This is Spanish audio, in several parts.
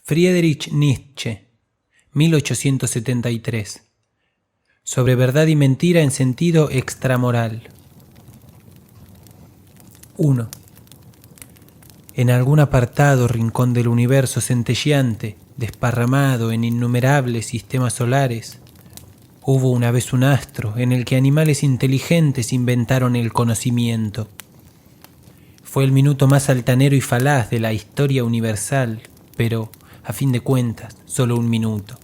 Friedrich Nietzsche, 1873. Sobre verdad y mentira en sentido extramoral. 1. En algún apartado rincón del universo centelleante, desparramado en innumerables sistemas solares, hubo una vez un astro en el que animales inteligentes inventaron el conocimiento. Fue el minuto más altanero y falaz de la historia universal, pero, a fin de cuentas, solo un minuto.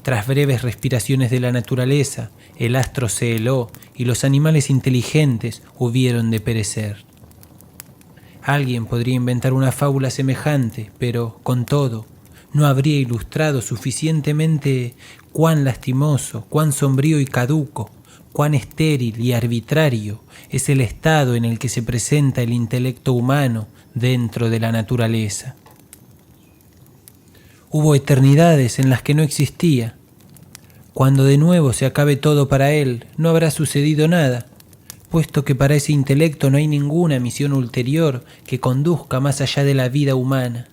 Tras breves respiraciones de la naturaleza, el astro se heló y los animales inteligentes hubieron de perecer. Alguien podría inventar una fábula semejante, pero, con todo, no habría ilustrado suficientemente cuán lastimoso, cuán sombrío y caduco, cuán estéril y arbitrario es el estado en el que se presenta el intelecto humano dentro de la naturaleza. Hubo eternidades en las que no existía. Cuando de nuevo se acabe todo para él, no habrá sucedido nada, puesto que para ese intelecto no hay ninguna misión ulterior que conduzca más allá de la vida humana.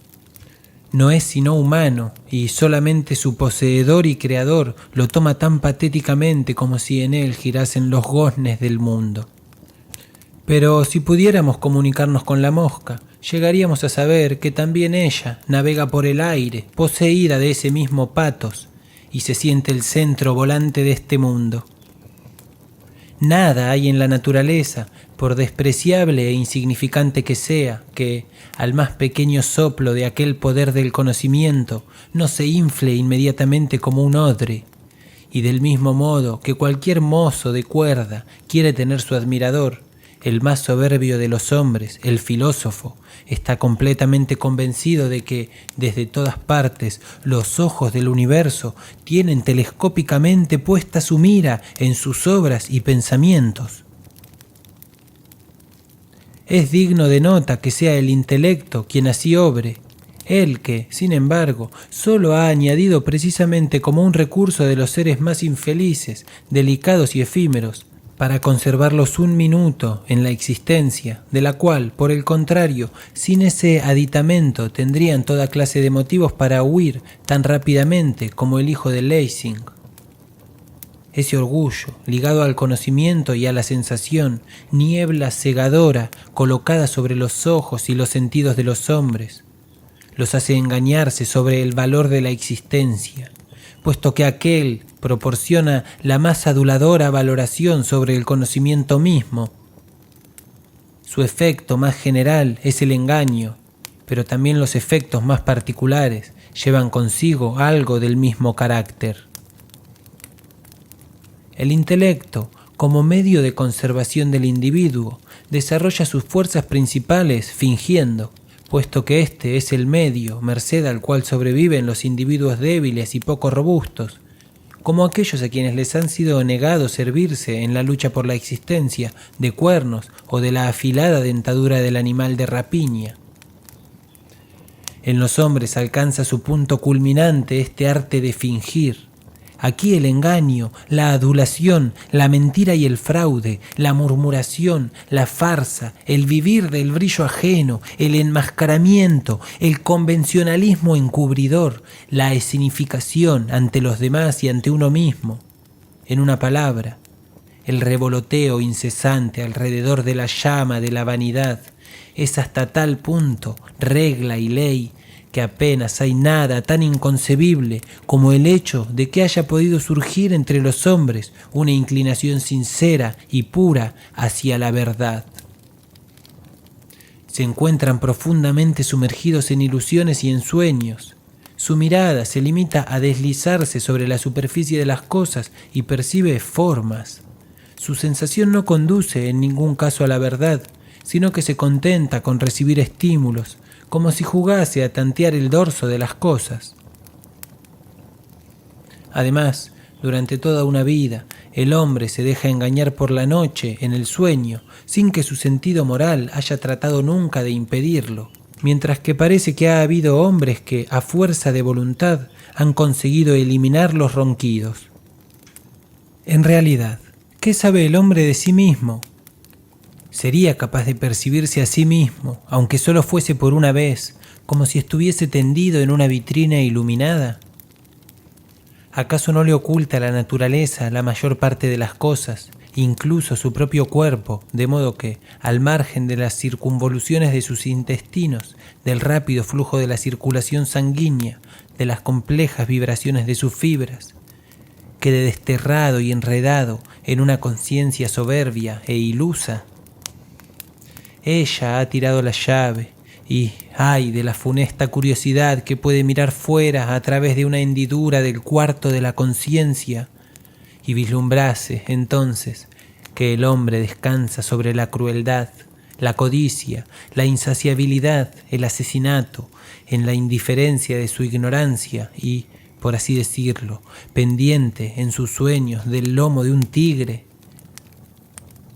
No es sino humano, y solamente su poseedor y creador lo toma tan patéticamente como si en él girasen los goznes del mundo. Pero si pudiéramos comunicarnos con la mosca, llegaríamos a saber que también ella navega por el aire, poseída de ese mismo patos, y se siente el centro volante de este mundo. Nada hay en la naturaleza, por despreciable e insignificante que sea, que, al más pequeño soplo de aquel poder del conocimiento, no se infle inmediatamente como un odre. Y del mismo modo que cualquier mozo de cuerda quiere tener su admirador, el más soberbio de los hombres, el filósofo, está completamente convencido de que, desde todas partes, los ojos del universo tienen telescópicamente puesta su mira en sus obras y pensamientos. Es digno de nota que sea el intelecto quien así obre, él que, sin embargo, solo ha añadido precisamente como un recurso de los seres más infelices, delicados y efímeros, para conservarlos un minuto en la existencia, de la cual, por el contrario, sin ese aditamento tendrían toda clase de motivos para huir tan rápidamente como el hijo de Lessing. Ese orgullo, ligado al conocimiento y a la sensación, niebla cegadora colocada sobre los ojos y los sentidos de los hombres, los hace engañarse sobre el valor de la existencia, puesto que aquel proporciona la más aduladora valoración sobre el conocimiento mismo. Su efecto más general es el engaño, pero también los efectos más particulares llevan consigo algo del mismo carácter. El intelecto, como medio de conservación del individuo, desarrolla sus fuerzas principales fingiendo, puesto que este es el medio, merced al cual sobreviven los individuos débiles y poco robustos, como aquellos a quienes les han sido negado servirse en la lucha por la existencia de cuernos o de la afilada dentadura del animal de rapiña. En los hombres alcanza su punto culminante este arte de fingir. Aquí el engaño, la adulación, la mentira y el fraude, la murmuración, la farsa, el vivir del brillo ajeno, el enmascaramiento, el convencionalismo encubridor, la escenificación ante los demás y ante uno mismo. En una palabra, el revoloteo incesante alrededor de la llama de la vanidad es hasta tal punto regla y ley que apenas hay nada tan inconcebible como el hecho de que haya podido surgir entre los hombres una inclinación sincera y pura hacia la verdad. Se encuentran profundamente sumergidos en ilusiones y en sueños. Su mirada se limita a deslizarse sobre la superficie de las cosas y percibe formas. Su sensación no conduce en ningún caso a la verdad, sino que se contenta con recibir estímulos, como si jugase a tantear el dorso de las cosas. Además, durante toda una vida, el hombre se deja engañar por la noche, en el sueño, sin que su sentido moral haya tratado nunca de impedirlo, mientras que parece que ha habido hombres que, a fuerza de voluntad, han conseguido eliminar los ronquidos. En realidad, ¿qué sabe el hombre de sí mismo? Sería capaz de percibirse a sí mismo, aunque solo fuese por una vez, como si estuviese tendido en una vitrina iluminada? ¿Acaso no le oculta a la naturaleza la mayor parte de las cosas, incluso su propio cuerpo, de modo que, al margen de las circunvoluciones de sus intestinos, del rápido flujo de la circulación sanguínea, de las complejas vibraciones de sus fibras, quede desterrado y enredado en una conciencia soberbia e ilusa? Ella ha tirado la llave y, ay de la funesta curiosidad que puede mirar fuera a través de una hendidura del cuarto de la conciencia y vislumbrase entonces que el hombre descansa sobre la crueldad, la codicia, la insaciabilidad, el asesinato, en la indiferencia de su ignorancia y, por así decirlo, pendiente en sus sueños del lomo de un tigre.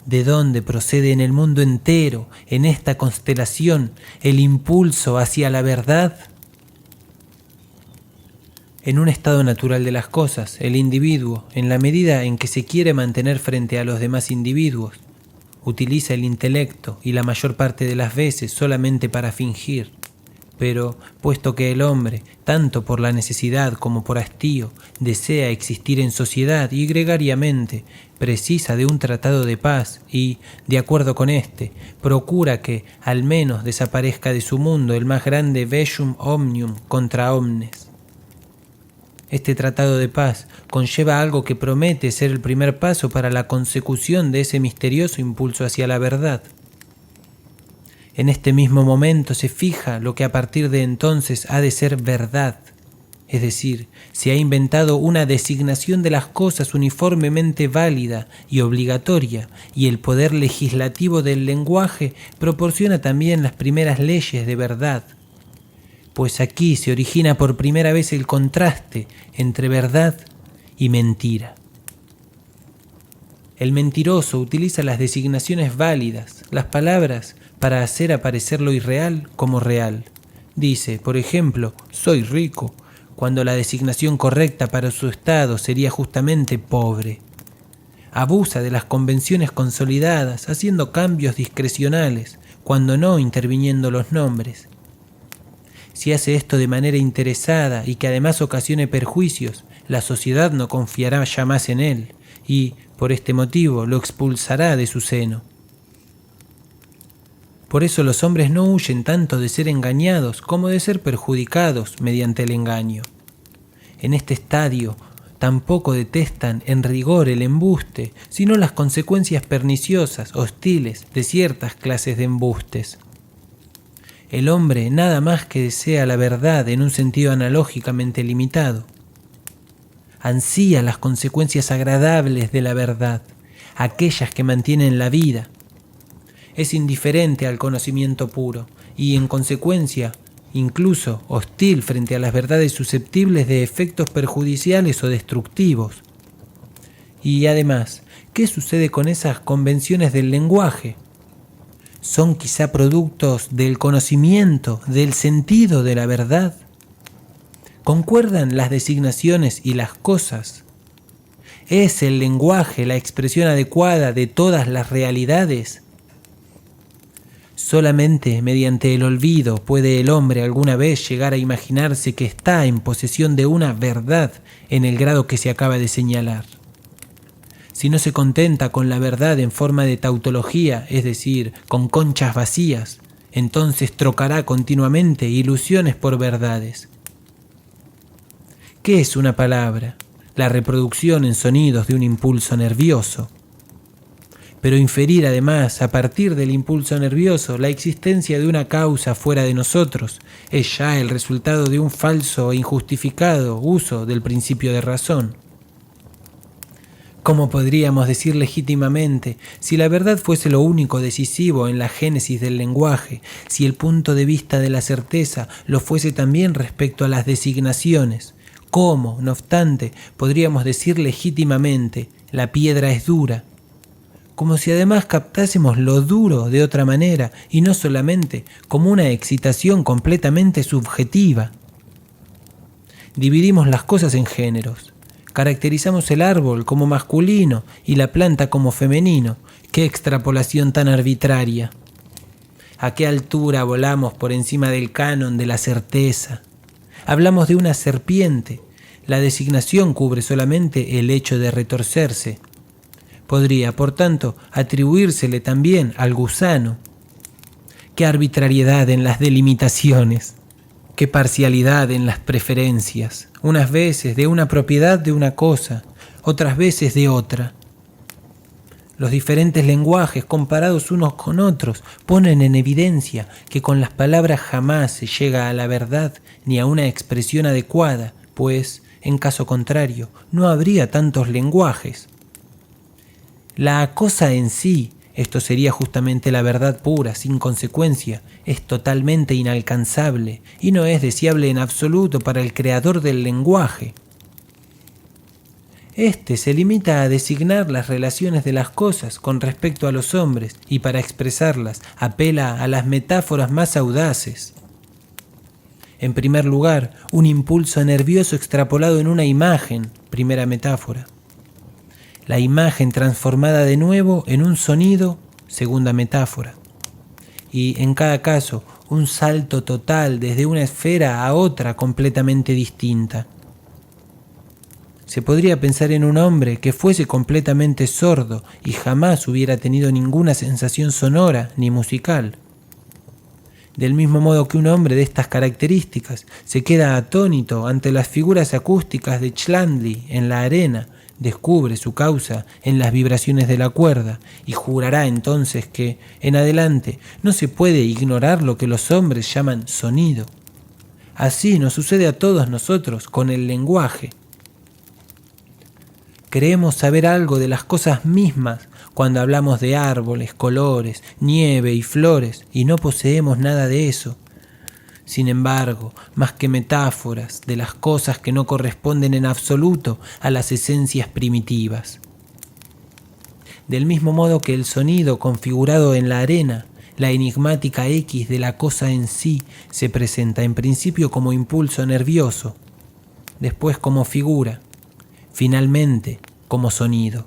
¿De dónde procede en el mundo entero, en esta constelación, el impulso hacia la verdad? En un estado natural de las cosas, el individuo, en la medida en que se quiere mantener frente a los demás individuos, utiliza el intelecto y la mayor parte de las veces solamente para fingir. Pero, puesto que el hombre, tanto por la necesidad como por hastío, desea existir en sociedad y gregariamente, precisa de un tratado de paz y, de acuerdo con este, procura que al menos desaparezca de su mundo el más grande vellum omnium contra omnes. Este tratado de paz conlleva algo que promete ser el primer paso para la consecución de ese misterioso impulso hacia la verdad. En este mismo momento se fija lo que a partir de entonces ha de ser verdad, es decir, se ha inventado una designación de las cosas uniformemente válida y obligatoria, y el poder legislativo del lenguaje proporciona también las primeras leyes de verdad. Pues aquí se origina por primera vez el contraste entre verdad y mentira. El mentiroso utiliza las designaciones válidas, las palabras, para hacer aparecer lo irreal como real. Dice, por ejemplo, soy rico, cuando la designación correcta para su estado sería justamente pobre. Abusa de las convenciones consolidadas, haciendo cambios discrecionales, cuando no interviniendo los nombres. Si hace esto de manera interesada y que además ocasione perjuicios, la sociedad no confiará ya más en él y, por este motivo, lo expulsará de su seno. Por eso los hombres no huyen tanto de ser engañados como de ser perjudicados mediante el engaño. En este estadio tampoco detestan en rigor el embuste, sino las consecuencias perniciosas, hostiles, de ciertas clases de embustes. El hombre nada más que desea la verdad en un sentido analógicamente limitado. Ansía las consecuencias agradables de la verdad, aquellas que mantienen la vida. Es indiferente al conocimiento puro y, en consecuencia, incluso hostil frente a las verdades susceptibles de efectos perjudiciales o destructivos. Y además, ¿qué sucede con esas convenciones del lenguaje? ¿Son quizá productos del conocimiento, del sentido de la verdad? ¿Concuerdan las designaciones y las cosas? ¿Es el lenguaje la expresión adecuada de todas las realidades? Solamente mediante el olvido puede el hombre alguna vez llegar a imaginarse que está en posesión de una verdad en el grado que se acaba de señalar. Si no se contenta con la verdad en forma de tautología, es decir, con conchas vacías, entonces trocará continuamente ilusiones por verdades. ¿Qué es una palabra? La reproducción en sonidos de un impulso nervioso. Pero inferir además, a partir del impulso nervioso, la existencia de una causa fuera de nosotros, es ya el resultado de un falso e injustificado uso del principio de razón. ¿Cómo podríamos decir legítimamente, si la verdad fuese lo único decisivo en la génesis del lenguaje, si el punto de vista de la certeza lo fuese también respecto a las designaciones? ¿Cómo, no obstante, podríamos decir legítimamente, la piedra es dura? Como si además captásemos lo duro de otra manera y no solamente como una excitación completamente subjetiva. Dividimos las cosas en géneros. Caracterizamos el árbol como masculino y la planta como femenino. ¡Qué extrapolación tan arbitraria! ¿A qué altura volamos por encima del canon de la certeza? Hablamos de una serpiente. La designación cubre solamente el hecho de retorcerse. Podría, por tanto, atribuírsele también al gusano. Qué arbitrariedad en las delimitaciones, qué parcialidad en las preferencias, unas veces de una propiedad de una cosa, otras veces de otra. Los diferentes lenguajes comparados unos con otros ponen en evidencia que con las palabras jamás se llega a la verdad ni a una expresión adecuada, pues, en caso contrario, no habría tantos lenguajes. La cosa en sí, esto sería justamente la verdad pura, sin consecuencia, es totalmente inalcanzable y no es deseable en absoluto para el creador del lenguaje. Este se limita a designar las relaciones de las cosas con respecto a los hombres y para expresarlas apela a las metáforas más audaces. En primer lugar, un impulso nervioso extrapolado en una imagen, primera metáfora. La imagen transformada de nuevo en un sonido, segunda metáfora. Y en cada caso, un salto total desde una esfera a otra completamente distinta. Se podría pensar en un hombre que fuese completamente sordo y jamás hubiera tenido ninguna sensación sonora ni musical. Del mismo modo que un hombre de estas características se queda atónito ante las figuras acústicas de Chladni en la arena, descubre su causa en las vibraciones de la cuerda y jurará entonces que, en adelante, no se puede ignorar lo que los hombres llaman sonido. Así nos sucede a todos nosotros con el lenguaje. Creemos saber algo de las cosas mismas cuando hablamos de árboles, colores, nieve y flores, y no poseemos nada de eso. Sin embargo, más que metáforas de las cosas que no corresponden en absoluto a las esencias primitivas. Del mismo modo que el sonido configurado en la arena, la enigmática X de la cosa en sí se presenta en principio como impulso nervioso, después como figura, finalmente como sonido.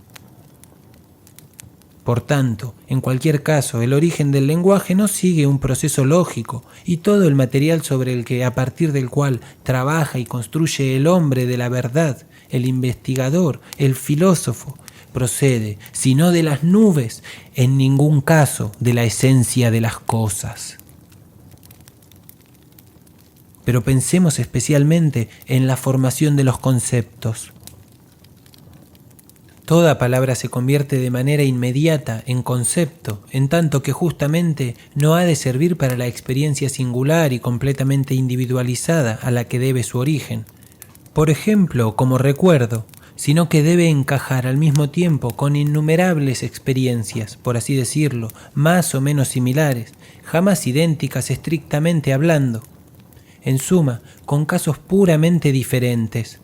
Por tanto, en cualquier caso, el origen del lenguaje no sigue un proceso lógico y todo el material sobre el que, a partir del cual trabaja y construye el hombre de la verdad, el investigador, el filósofo, procede, sino de las nubes, en ningún caso de la esencia de las cosas. Pero pensemos especialmente en la formación de los conceptos. Toda palabra se convierte de manera inmediata en concepto, en tanto que justamente no ha de servir para la experiencia singular y completamente individualizada a la que debe su origen. Por ejemplo, como recuerdo, sino que debe encajar al mismo tiempo con innumerables experiencias, por así decirlo, más o menos similares, jamás idénticas estrictamente hablando. En suma, con casos puramente diferentes.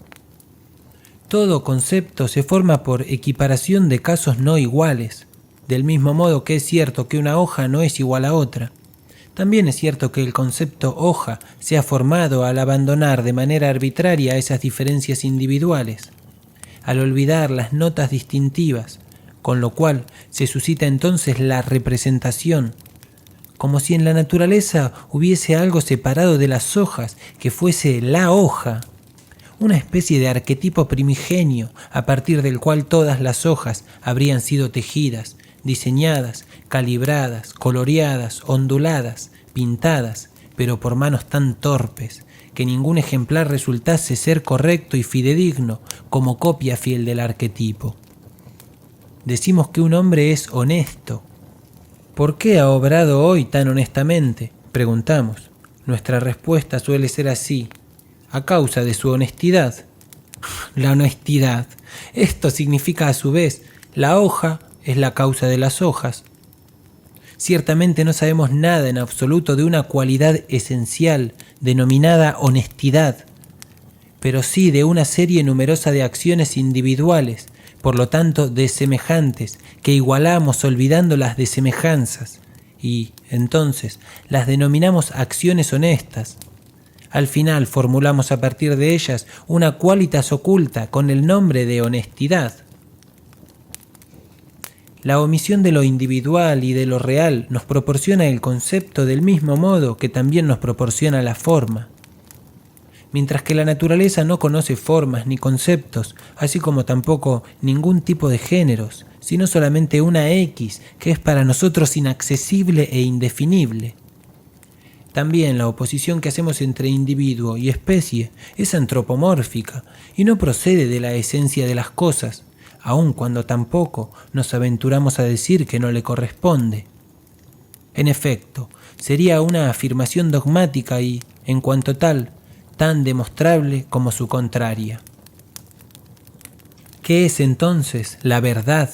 Todo concepto se forma por equiparación de casos no iguales, del mismo modo que es cierto que una hoja no es igual a otra. También es cierto que el concepto hoja se ha formado al abandonar de manera arbitraria esas diferencias individuales, al olvidar las notas distintivas, con lo cual se suscita entonces la representación, como si en la naturaleza hubiese algo separado de las hojas que fuese la hoja. Una especie de arquetipo primigenio a partir del cual todas las hojas habrían sido tejidas, diseñadas, calibradas, coloreadas, onduladas, pintadas, pero por manos tan torpes que ningún ejemplar resultase ser correcto y fidedigno como copia fiel del arquetipo. Decimos que un hombre es honesto. ¿Por qué ha obrado hoy tan honestamente?, preguntamos. Nuestra respuesta suele ser así: a causa de su honestidad. La honestidad. Esto significa a su vez, la hoja es la causa de las hojas. Ciertamente no sabemos nada en absoluto de una cualidad esencial denominada honestidad, pero sí de una serie numerosa de acciones individuales, por lo tanto desemejantes, que igualamos olvidando las desemejanzas, y, entonces, las denominamos acciones honestas. Al final formulamos a partir de ellas una qualitas oculta con el nombre de honestidad. La omisión de lo individual y de lo real nos proporciona el concepto del mismo modo que también nos proporciona la forma. Mientras que la naturaleza no conoce formas ni conceptos, así como tampoco ningún tipo de géneros, sino solamente una X que es para nosotros inaccesible e indefinible. También la oposición que hacemos entre individuo y especie es antropomórfica y no procede de la esencia de las cosas, aun cuando tampoco nos aventuramos a decir que no le corresponde. En efecto, sería una afirmación dogmática y, en cuanto tal, tan demostrable como su contraria. ¿Qué es entonces la verdad?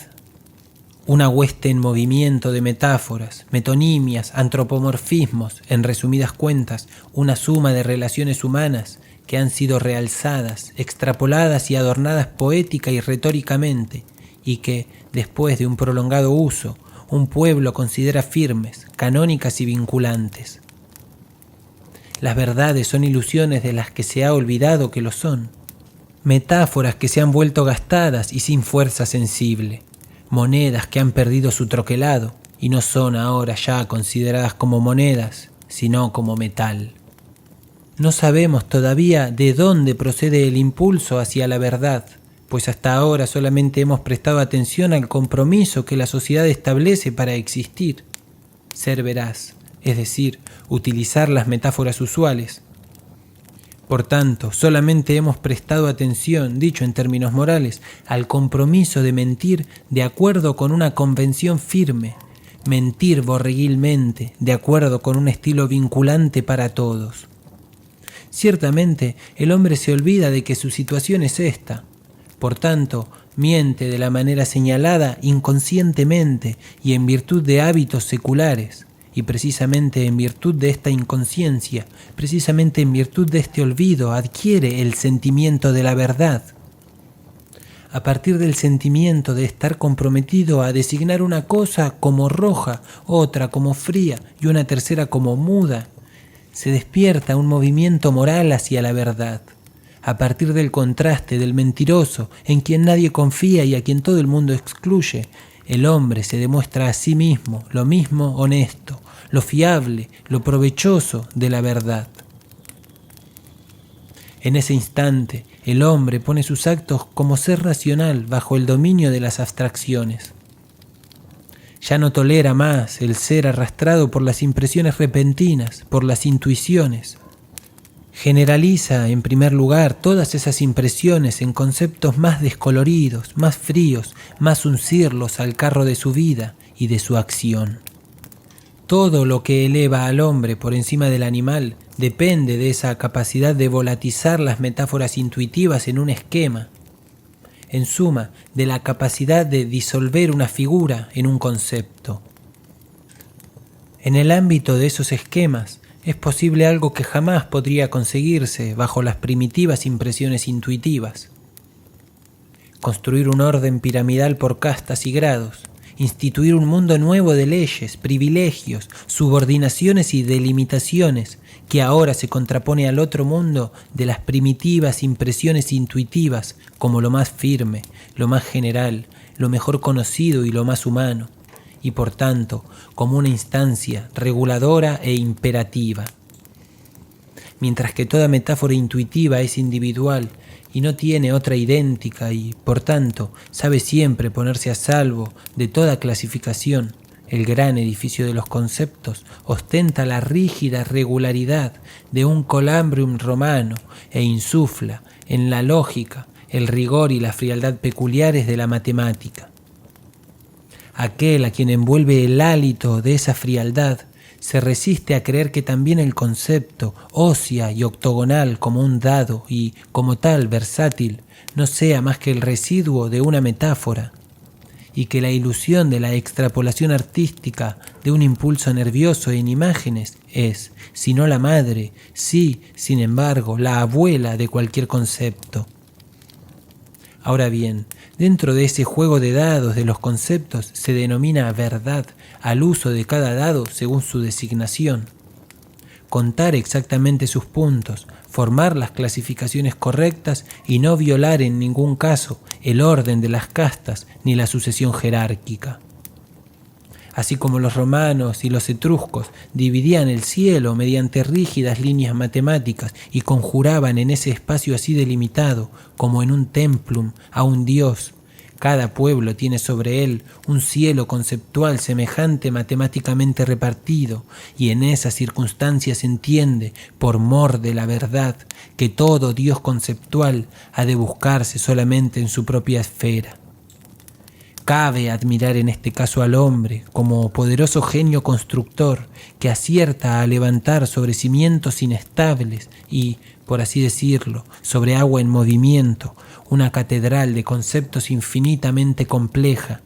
Una hueste en movimiento de metáforas, metonimias, antropomorfismos, en resumidas cuentas, una suma de relaciones humanas que han sido realzadas, extrapoladas y adornadas poética y retóricamente, y que, después de un prolongado uso, un pueblo considera firmes, canónicas y vinculantes. Las verdades son ilusiones de las que se ha olvidado que lo son, metáforas que se han vuelto gastadas y sin fuerza sensible, monedas que han perdido su troquelado y no son ahora ya consideradas como monedas, sino como metal. No sabemos todavía de dónde procede el impulso hacia la verdad, pues hasta ahora solamente hemos prestado atención al compromiso que la sociedad establece para existir, ser veraz, es decir, utilizar las metáforas usuales. Por tanto, solamente hemos prestado atención, dicho en términos morales, al compromiso de mentir de acuerdo con una convención firme, mentir borreguilmente, de acuerdo con un estilo vinculante para todos. Ciertamente, el hombre se olvida de que su situación es esta. Por tanto, miente de la manera señalada inconscientemente y en virtud de hábitos seculares. Y precisamente en virtud de esta inconsciencia, precisamente en virtud de este olvido, adquiere el sentimiento de la verdad. A partir del sentimiento de estar comprometido a designar una cosa como roja, otra como fría y una tercera como muda, se despierta un movimiento moral hacia la verdad. A partir del contraste del mentiroso, en quien nadie confía y a quien todo el mundo excluye, el hombre se demuestra a sí mismo lo mismo honesto, lo fiable, lo provechoso de la verdad. En ese instante, el hombre pone sus actos como ser racional bajo el dominio de las abstracciones. Ya no tolera más el ser arrastrado por las impresiones repentinas, por las intuiciones. Generaliza, en primer lugar, todas esas impresiones en conceptos más descoloridos, más fríos, más uncirlos al carro de su vida y de su acción. Todo lo que eleva al hombre por encima del animal depende de esa capacidad de volatizar las metáforas intuitivas en un esquema. En suma, de la capacidad de disolver una figura en un concepto. En el ámbito de esos esquemas es posible algo que jamás podría conseguirse bajo las primitivas impresiones intuitivas. Construir un orden piramidal por castas y grados, instituir un mundo nuevo de leyes, privilegios, subordinaciones y delimitaciones que ahora se contrapone al otro mundo de las primitivas impresiones intuitivas como lo más firme, lo más general, lo mejor conocido y lo más humano, y por tanto como una instancia reguladora e imperativa. Mientras que toda metáfora intuitiva es individual y no tiene otra idéntica y, por tanto, sabe siempre ponerse a salvo de toda clasificación, el gran edificio de los conceptos ostenta la rígida regularidad de un colambrium romano e insufla en la lógica el rigor y la frialdad peculiares de la matemática. Aquel a quien envuelve el hálito de esa frialdad se resiste a creer que también el concepto, ósea y octogonal como un dado y, como tal, versátil, no sea más que el residuo de una metáfora, y que la ilusión de la extrapolación artística de un impulso nervioso en imágenes es, si no la madre, sí, sin embargo, la abuela de cualquier concepto. Ahora bien, dentro de ese juego de dados de los conceptos se denomina verdad al uso de cada dado según su designación. Contar exactamente sus puntos, formar las clasificaciones correctas y no violar en ningún caso el orden de las castas ni la sucesión jerárquica. así como los romanos y los etruscos dividían el cielo mediante rígidas líneas matemáticas y conjuraban en ese espacio así delimitado, como en un templum, a un dios. Cada pueblo tiene sobre él un cielo conceptual semejante matemáticamente repartido, y en esas circunstancias se entiende, por mor de la verdad, que todo Dios conceptual ha de buscarse solamente en su propia esfera. Cabe admirar en este caso al hombre como poderoso genio constructor que acierta a levantar sobre cimientos inestables y, por así decirlo, sobre agua en movimiento, una catedral de conceptos infinitamente compleja.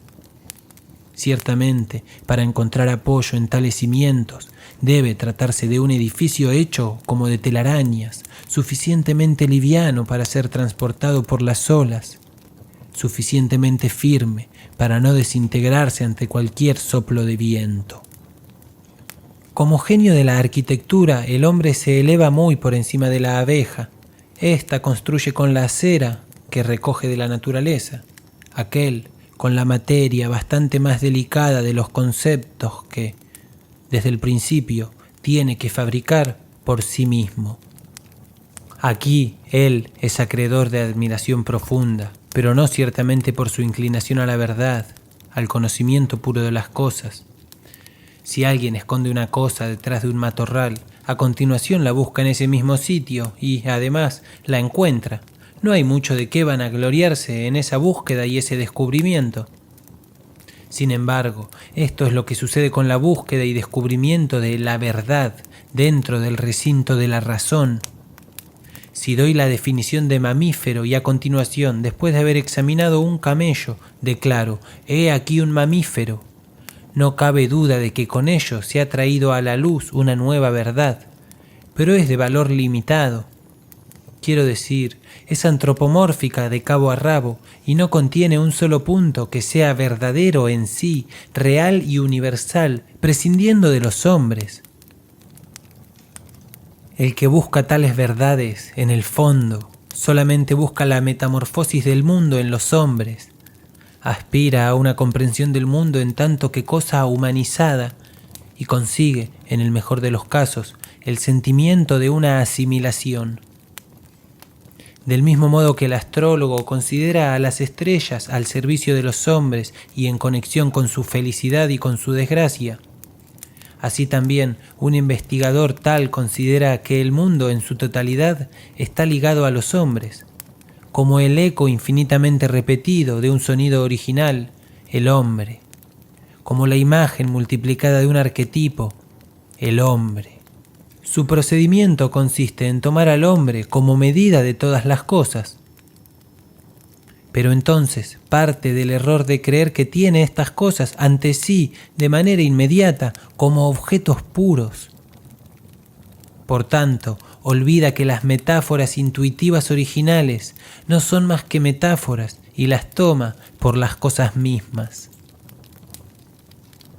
Ciertamente, para encontrar apoyo en tales cimientos, debe tratarse de un edificio hecho como de telarañas, suficientemente liviano para ser transportado por las olas, suficientemente firme para no desintegrarse ante cualquier soplo de viento. Como genio de la arquitectura, el hombre se eleva muy por encima de la abeja. Ésta construye con la cera que recoge de la naturaleza, aquel con la materia bastante más delicada de los conceptos que, desde el principio, tiene que fabricar por sí mismo. Aquí él es acreedor de admiración profunda, pero no ciertamente por su inclinación a la verdad, al conocimiento puro de las cosas. Si alguien esconde una cosa detrás de un matorral, a continuación la busca en ese mismo sitio y, además, la encuentra. No hay mucho de qué vanagloriarse en esa búsqueda y ese descubrimiento. Sin embargo, esto es lo que sucede con la búsqueda y descubrimiento de la verdad dentro del recinto de la razón. Si doy la definición de mamífero y a continuación, después de haber examinado un camello, declaro, he aquí un mamífero, no cabe duda de que con ello se ha traído a la luz una nueva verdad, pero es de valor limitado. Quiero decir, es antropomórfica de cabo a rabo y no contiene un solo punto que sea verdadero en sí, real y universal, prescindiendo de los hombres. El que busca tales verdades, en el fondo, solamente busca la metamorfosis del mundo en los hombres. Aspira a una comprensión del mundo en tanto que cosa humanizada y consigue, en el mejor de los casos, el sentimiento de una asimilación. Del mismo modo que el astrólogo considera a las estrellas al servicio de los hombres y en conexión con su felicidad y con su desgracia, así también un investigador tal considera que el mundo en su totalidad está ligado a los hombres, como el eco infinitamente repetido de un sonido original, el hombre, como la imagen multiplicada de un arquetipo, el hombre. Su procedimiento consiste en tomar al hombre como medida de todas las cosas. Pero entonces parte del error de creer que tiene estas cosas ante sí de manera inmediata como objetos puros. Por tanto, olvida que las metáforas intuitivas originales no son más que metáforas y las toma por las cosas mismas.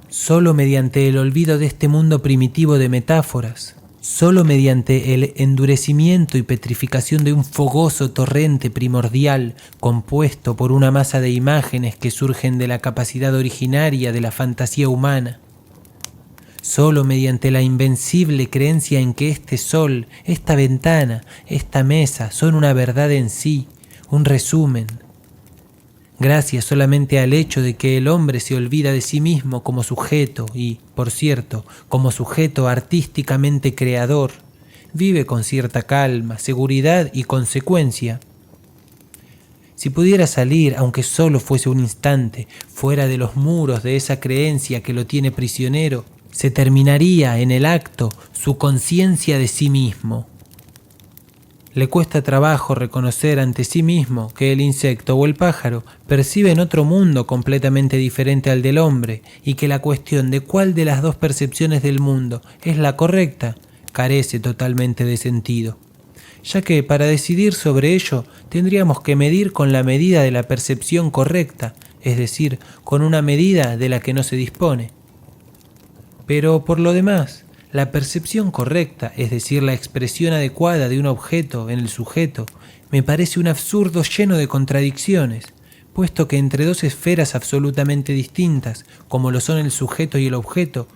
Solo mediante el olvido de este mundo primitivo de metáforas, solo mediante el endurecimiento y petrificación de un fogoso torrente primordial compuesto por una masa de imágenes que surgen de la capacidad originaria de la fantasía humana, solo mediante la invencible creencia en que este sol, esta ventana, esta mesa son una verdad en sí, un resumen, gracias solamente al hecho de que el hombre se olvida de sí mismo como sujeto y, por cierto, como sujeto artísticamente creador, vive con cierta calma, seguridad y consecuencia. Si pudiera salir, aunque solo fuese un instante, fuera de los muros de esa creencia que lo tiene prisionero, se terminaría en el acto su conciencia de sí mismo. Le cuesta trabajo reconocer ante sí mismo que el insecto o el pájaro perciben otro mundo completamente diferente al del hombre y que la cuestión de cuál de las dos percepciones del mundo es la correcta carece totalmente de sentido, ya que para decidir sobre ello tendríamos que medir con la medida de la percepción correcta, es decir, con una medida de la que no se dispone. Pero por lo demás, la percepción correcta, es decir, la expresión adecuada de un objeto en el sujeto, me parece un absurdo lleno de contradicciones, puesto que entre dos esferas absolutamente distintas, como lo son el sujeto y el objeto,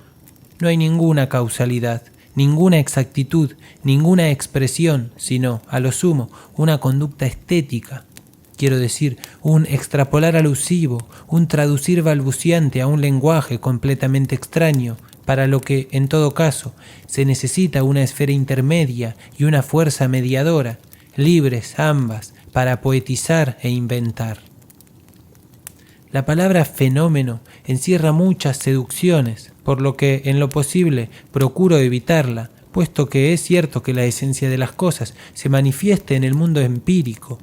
no hay ninguna causalidad, ninguna exactitud, ninguna expresión, sino, a lo sumo, una conducta estética. Quiero decir, un extrapolar alusivo, un traducir balbuciante a un lenguaje completamente extraño, para lo que, en todo caso, se necesita una esfera intermedia y una fuerza mediadora, libres ambas, para poetizar e inventar. La palabra fenómeno encierra muchas seducciones, por lo que, en lo posible, procuro evitarla, puesto que es cierto que la esencia de las cosas se manifieste en el mundo empírico.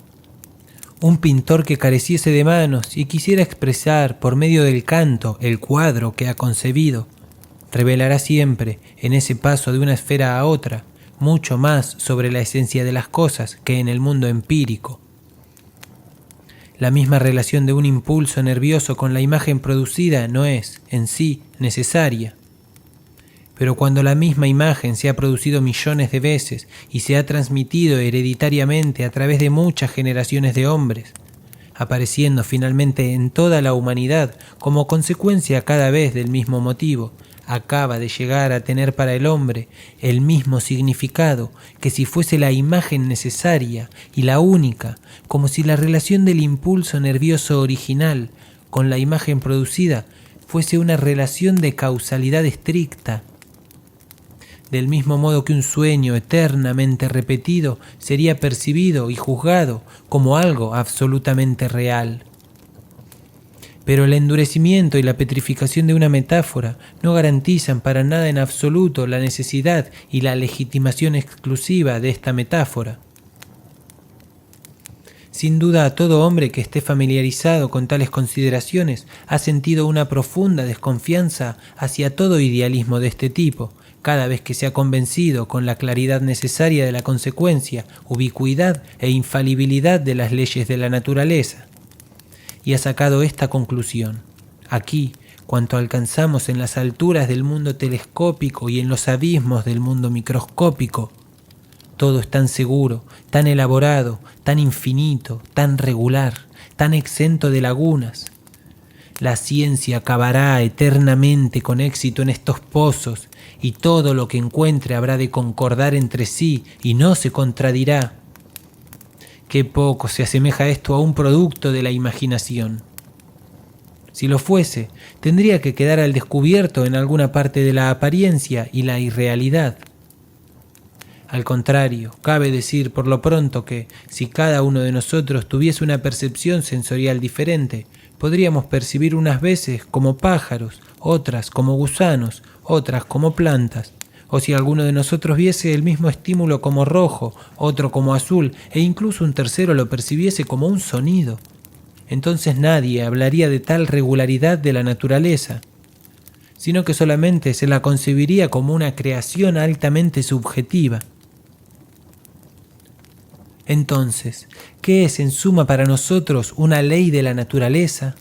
Un pintor que careciese de manos y quisiera expresar por medio del canto el cuadro que ha concebido, revelará siempre, en ese paso de una esfera a otra, mucho más sobre la esencia de las cosas que en el mundo empírico. La misma relación de un impulso nervioso con la imagen producida no es, en sí, necesaria. Pero cuando la misma imagen se ha producido millones de veces y se ha transmitido hereditariamente a través de muchas generaciones de hombres, apareciendo finalmente en toda la humanidad como consecuencia cada vez del mismo motivo, acaba de llegar a tener para el hombre el mismo significado que si fuese la imagen necesaria y la única, como si la relación del impulso nervioso original con la imagen producida fuese una relación de causalidad estricta. Del mismo modo que un sueño eternamente repetido sería percibido y juzgado como algo absolutamente real. Pero el endurecimiento y la petrificación de una metáfora no garantizan para nada en absoluto la necesidad y la legitimación exclusiva de esta metáfora. Sin duda, a todo hombre que esté familiarizado con tales consideraciones ha sentido una profunda desconfianza hacia todo idealismo de este tipo, cada vez que se ha convencido con la claridad necesaria de la consecuencia, ubicuidad e infalibilidad de las leyes de la naturaleza. Y ha sacado esta conclusión: aquí, cuanto alcanzamos en las alturas del mundo telescópico y en los abismos del mundo microscópico, todo es tan seguro, tan elaborado, tan infinito, tan regular, tan exento de lagunas. La ciencia cavará eternamente con éxito en estos pozos, y todo lo que encuentre habrá de concordar entre sí y no se contradirá. Qué poco se asemeja esto a un producto de la imaginación. Si lo fuese, tendría que quedar al descubierto en alguna parte de la apariencia y la irrealidad. Al contrario, cabe decir por lo pronto que, si cada uno de nosotros tuviese una percepción sensorial diferente, podríamos percibir unas veces como pájaros, otras como gusanos, otras como plantas. O si alguno de nosotros viese el mismo estímulo como rojo, otro como azul, e incluso un tercero lo percibiese como un sonido, entonces nadie hablaría de tal regularidad de la naturaleza, sino que solamente se la concebiría como una creación altamente subjetiva. Entonces, ¿qué es en suma para nosotros una ley de la naturaleza?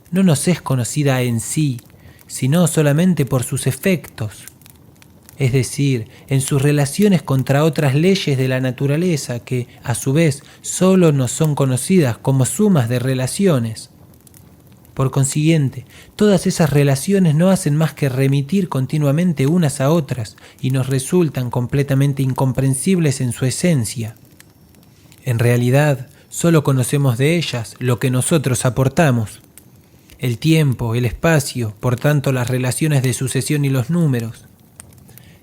No nos es conocida en sí, sino solamente por sus efectos, es decir, en sus relaciones contra otras leyes de la naturaleza que, a su vez, solo nos son conocidas como sumas de relaciones. Por consiguiente, todas esas relaciones no hacen más que remitir continuamente unas a otras y nos resultan completamente incomprensibles en su esencia. En realidad, solo conocemos de ellas lo que nosotros aportamos. El tiempo, el espacio, por tanto las relaciones de sucesión y los números.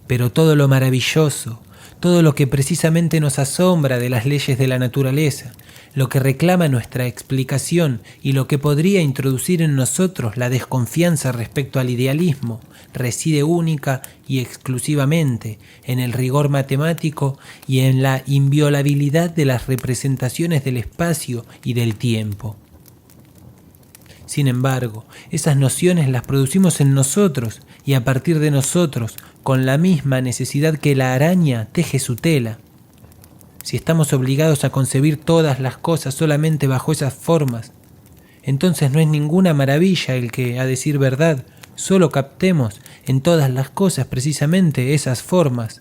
Pero todo lo maravilloso, todo lo que precisamente nos asombra de las leyes de la naturaleza, lo que reclama nuestra explicación y lo que podría introducir en nosotros la desconfianza respecto al idealismo, reside única y exclusivamente en el rigor matemático y en la inviolabilidad de las representaciones del espacio y del tiempo. Sin embargo, esas nociones las producimos en nosotros y a partir de nosotros, con la misma necesidad que la araña teje su tela. Si estamos obligados a concebir todas las cosas solamente bajo esas formas, entonces no es ninguna maravilla el que, a decir verdad, solo captemos en todas las cosas precisamente esas formas,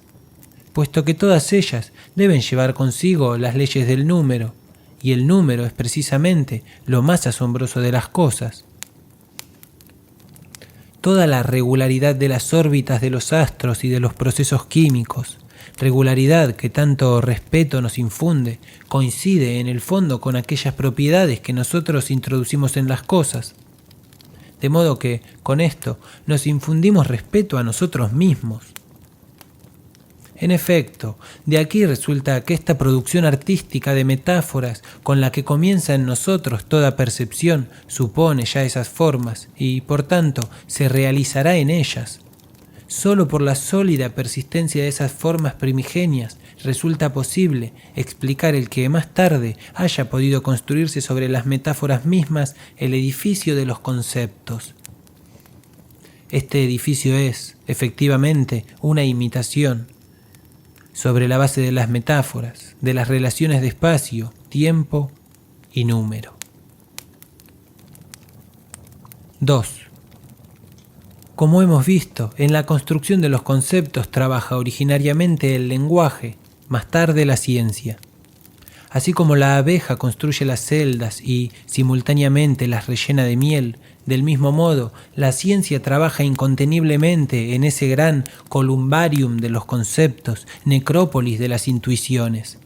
puesto que todas ellas deben llevar consigo las leyes del número, y el número es precisamente lo más asombroso de las cosas. Toda la regularidad de las órbitas de los astros y de los procesos químicos, regularidad que tanto respeto nos infunde, coincide en el fondo con aquellas propiedades que nosotros introducimos en las cosas. De modo que, con esto, nos infundimos respeto a nosotros mismos. En efecto, de aquí resulta que esta producción artística de metáforas con la que comienza en nosotros toda percepción supone ya esas formas y, por tanto, se realizará en ellas. Solo por la sólida persistencia de esas formas primigenias resulta posible explicar el que más tarde haya podido construirse sobre las metáforas mismas el edificio de los conceptos. Este edificio es, efectivamente, una imitación, sobre la base de las metáforas, de las relaciones de espacio, tiempo y número. 2. Como hemos visto, en la construcción de los conceptos trabaja originariamente el lenguaje, más tarde la ciencia. Así como la abeja construye las celdas y, simultáneamente, las rellena de miel, del mismo modo, la ciencia trabaja inconteniblemente en ese gran columbarium de los conceptos, necrópolis de las intuiciones.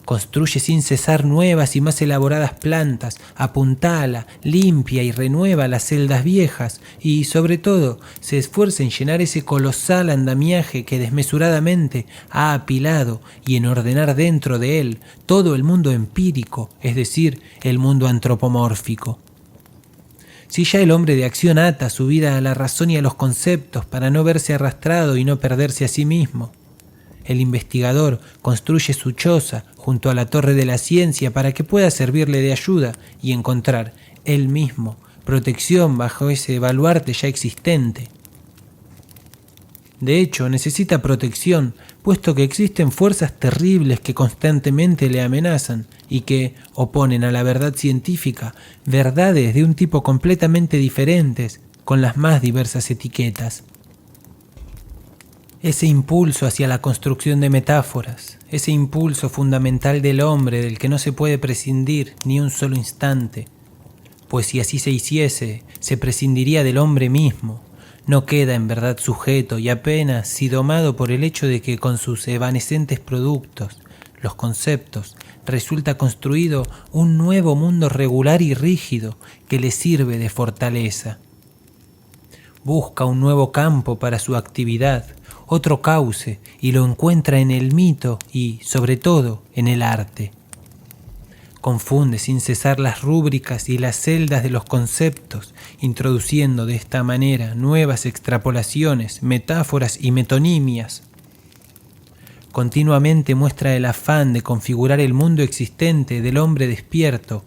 Construye sin cesar nuevas y más elaboradas plantas, apuntala, limpia y renueva las celdas viejas y, sobre todo, se esfuerza en llenar ese colosal andamiaje que desmesuradamente ha apilado y en ordenar dentro de él todo el mundo empírico, es decir, el mundo antropomórfico. Si ya el hombre de acción ata su vida a la razón y a los conceptos para no verse arrastrado y no perderse a sí mismo, el investigador construye su choza junto a la torre de la ciencia para que pueda servirle de ayuda y encontrar, él mismo, protección bajo ese baluarte ya existente. De hecho, necesita protección, puesto que existen fuerzas terribles que constantemente le amenazan y que oponen a la verdad científica verdades de un tipo completamente diferentes con las más diversas etiquetas. Ese impulso hacia la construcción de metáforas, ese impulso fundamental del hombre del que no se puede prescindir ni un solo instante, pues si así se hiciese, se prescindiría del hombre mismo, no queda en verdad sujeto y apenas si domado por el hecho de que con sus evanescentes productos, los conceptos, resulta construido un nuevo mundo regular y rígido que le sirve de fortaleza. Busca un nuevo campo para su actividad, otro cauce, y lo encuentra en el mito y, sobre todo, en el arte. Confunde sin cesar las rúbricas y las celdas de los conceptos, introduciendo de esta manera nuevas extrapolaciones, metáforas y metonimias. Continuamente muestra el afán de configurar el mundo existente del hombre despierto,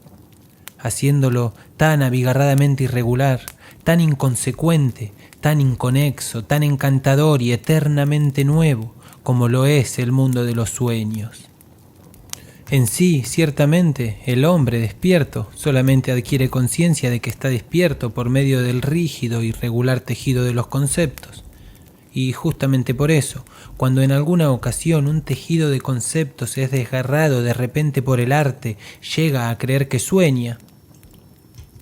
haciéndolo tan abigarradamente irregular, tan inconsecuente, tan inconexo, tan encantador y eternamente nuevo como lo es el mundo de los sueños. En sí, ciertamente, el hombre despierto solamente adquiere conciencia de que está despierto por medio del rígido y regular tejido de los conceptos. Y justamente por eso, cuando en alguna ocasión un tejido de conceptos es desgarrado de repente por el arte, llega a creer que sueña.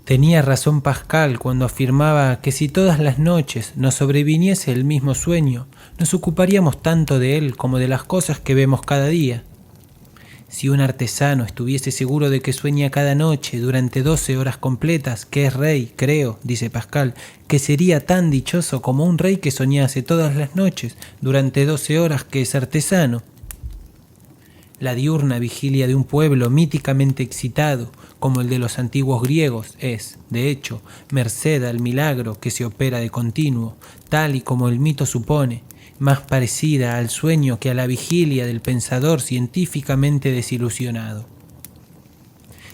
Tenía razón Pascal cuando afirmaba que si todas las noches nos sobreviniese el mismo sueño, nos ocuparíamos tanto de él como de las cosas que vemos cada día. Si un artesano estuviese seguro de que sueña cada noche durante 12 horas completas, que es rey, creo, dice Pascal, que sería tan dichoso como un rey que soñase todas las noches durante 12 horas que es artesano. La diurna vigilia de un pueblo míticamente excitado, como el de los antiguos griegos, es, de hecho, merced al milagro que se opera de continuo, tal y como el mito supone, más parecida al sueño que a la vigilia del pensador científicamente desilusionado.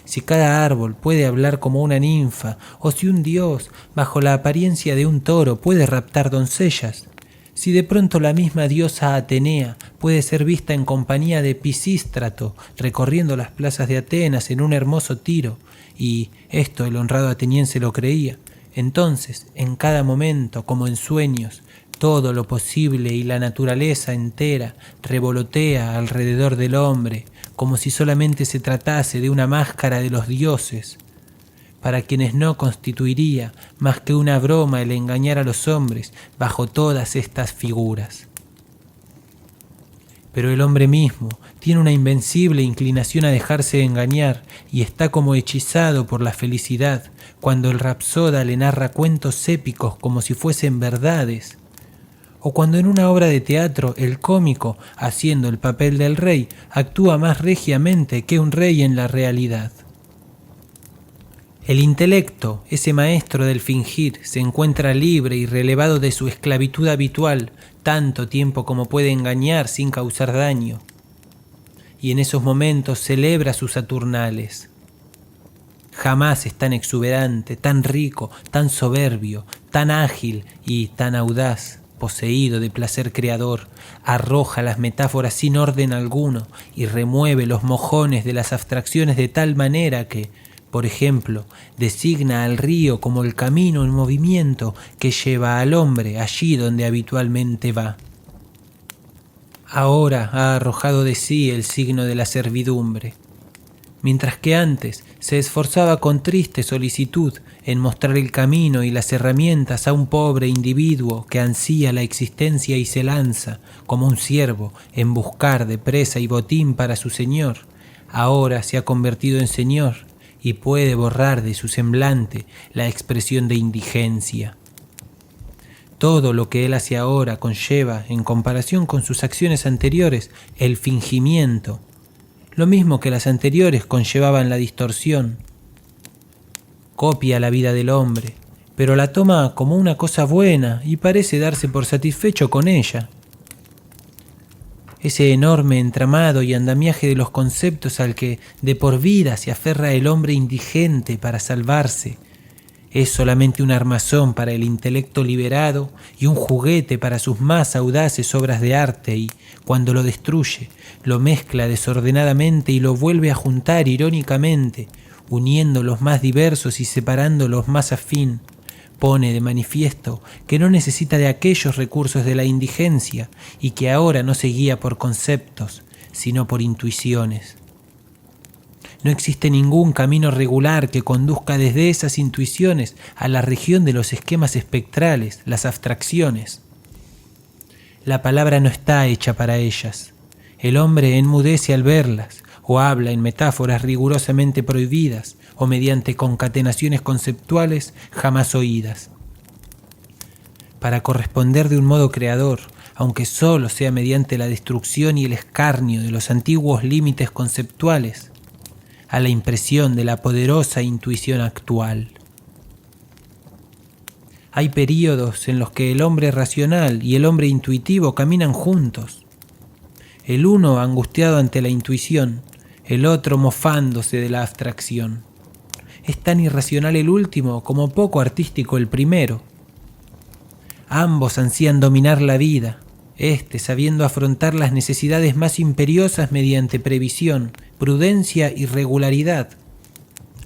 Si cada árbol puede hablar como una ninfa, o si un dios, bajo la apariencia de un toro, puede raptar doncellas, si de pronto la misma diosa Atenea puede ser vista en compañía de Pisístrato recorriendo las plazas de Atenas en un hermoso tiro, y esto el honrado ateniense lo creía, entonces, en cada momento, como en sueños, Todo lo posible y la naturaleza entera revolotea alrededor del hombre, como si solamente se tratase de una máscara de los dioses, para quienes no constituiría más que una broma el engañar a los hombres bajo todas estas figuras. Pero el hombre mismo tiene una invencible inclinación a dejarse engañar y está como hechizado por la felicidad cuando el rapsoda le narra cuentos épicos como si fuesen verdades, o cuando en una obra de teatro el cómico, haciendo el papel del rey, actúa más regiamente que un rey en la realidad. El intelecto, ese maestro del fingir, se encuentra libre y relevado de su esclavitud habitual tanto tiempo como puede engañar sin causar daño, y en esos momentos celebra sus Saturnales. Jamás es tan exuberante, tan rico, tan soberbio, tan ágil y tan audaz. Poseído de placer creador, arroja las metáforas sin orden alguno y remueve los mojones de las abstracciones de tal manera que, por ejemplo, designa al río como el camino en movimiento que lleva al hombre allí donde habitualmente va. Ahora ha arrojado de sí el signo de la servidumbre, mientras que antes se esforzaba con triste solicitud en mostrar el camino y las herramientas a un pobre individuo que ansía la existencia y se lanza, como un ciervo, en buscar de presa y botín para su señor. Ahora se ha convertido en señor y puede borrar de su semblante la expresión de indigencia. Todo lo que él hace ahora conlleva, en comparación con sus acciones anteriores, el fingimiento, lo mismo que las anteriores conllevaban la distorsión. Copia la vida del hombre, pero la toma como una cosa buena y parece darse por satisfecho con ella. Ese enorme entramado y andamiaje de los conceptos al que de por vida se aferra el hombre indigente para salvarse, es solamente un armazón para el intelecto liberado y un juguete para sus más audaces obras de arte y, cuando lo destruye, lo mezcla desordenadamente y lo vuelve a juntar irónicamente, uniendo los más diversos y separando los más afín. Pone de manifiesto que no necesita de aquellos recursos de la indigencia y que ahora no se guía por conceptos, sino por intuiciones. No existe ningún camino regular que conduzca desde esas intuiciones a la región de los esquemas espectrales, las abstracciones. La palabra no está hecha para ellas. El hombre enmudece al verlas, o habla en metáforas rigurosamente prohibidas, o mediante concatenaciones conceptuales jamás oídas. Para corresponder de un modo creador, aunque solo sea mediante la destrucción y el escarnio de los antiguos límites conceptuales, a la impresión de la poderosa intuición actual. Hay períodos en los que el hombre racional y el hombre intuitivo caminan juntos, el uno angustiado ante la intuición, el otro mofándose de la abstracción. Es tan irracional el último como poco artístico el primero. Ambos ansían dominar la vida, sabiendo afrontar las necesidades más imperiosas mediante previsión, prudencia y regularidad.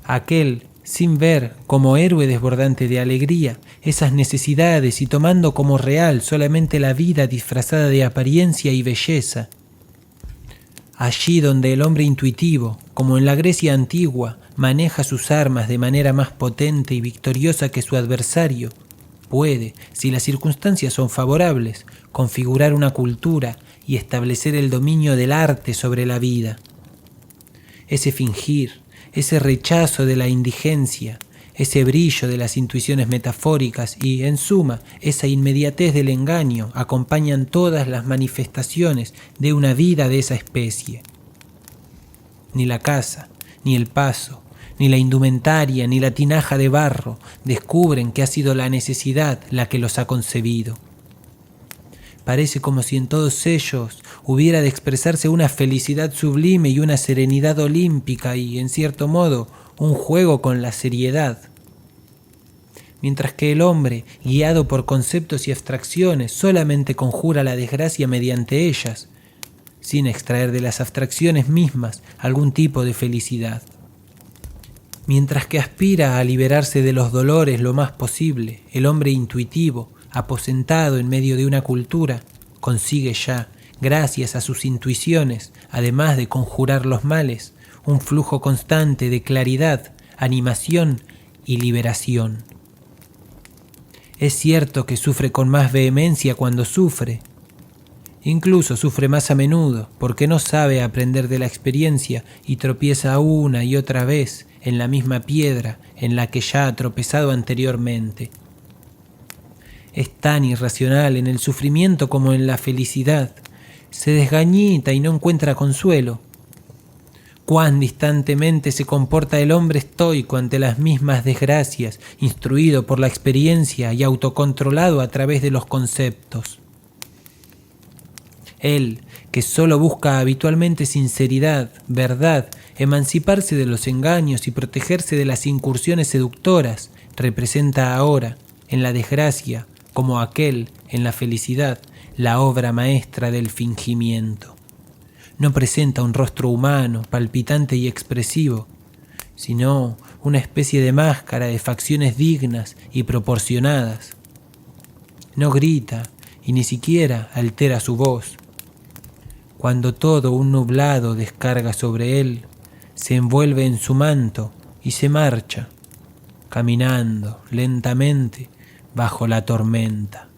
Aquel, sin ver, como héroe desbordante de alegría, esas necesidades y tomando como real solamente la vida disfrazada de apariencia y belleza. Allí donde el hombre intuitivo, como en la Grecia antigua, maneja sus armas de manera más potente y victoriosa que su adversario, puede, si las circunstancias son favorables, configurar una cultura y establecer el dominio del arte sobre la vida. Ese fingir, ese rechazo de la indigencia, ese brillo de las intuiciones metafóricas y, en suma, esa inmediatez del engaño acompañan todas las manifestaciones de una vida de esa especie. Ni la casa, ni el paso, ni la indumentaria, ni la tinaja de barro descubren que ha sido la necesidad la que los ha concebido. Parece como si en todos ellos hubiera de expresarse una felicidad sublime y una serenidad olímpica y, en cierto modo, un juego con la seriedad. Mientras que el hombre, guiado por conceptos y abstracciones, solamente conjura la desgracia mediante ellas, sin extraer de las abstracciones mismas algún tipo de felicidad. Mientras que aspira a liberarse de los dolores lo más posible, el hombre intuitivo, aposentado en medio de una cultura, consigue ya, gracias a sus intuiciones, además de conjurar los males, un flujo constante de claridad, animación y liberación. Es cierto que sufre con más vehemencia cuando sufre. Incluso sufre más a menudo porque no sabe aprender de la experiencia y tropieza una y otra vez en la misma piedra en la que ya ha tropezado anteriormente. Es tan irracional en el sufrimiento como en la felicidad. Se desgañita y no encuentra consuelo. Cuán distantemente se comporta el hombre estoico ante las mismas desgracias, instruido por la experiencia y autocontrolado a través de los conceptos. Él, que solo busca habitualmente sinceridad, verdad, emanciparse de los engaños y protegerse de las incursiones seductoras, representa ahora, en la desgracia, como aquel, en la felicidad, la obra maestra del fingimiento. No presenta un rostro humano, palpitante y expresivo, sino una especie de máscara de facciones dignas y proporcionadas. No grita y ni siquiera altera su voz. Cuando todo un nublado descarga sobre él, se envuelve en su manto y se marcha, caminando lentamente bajo la tormenta.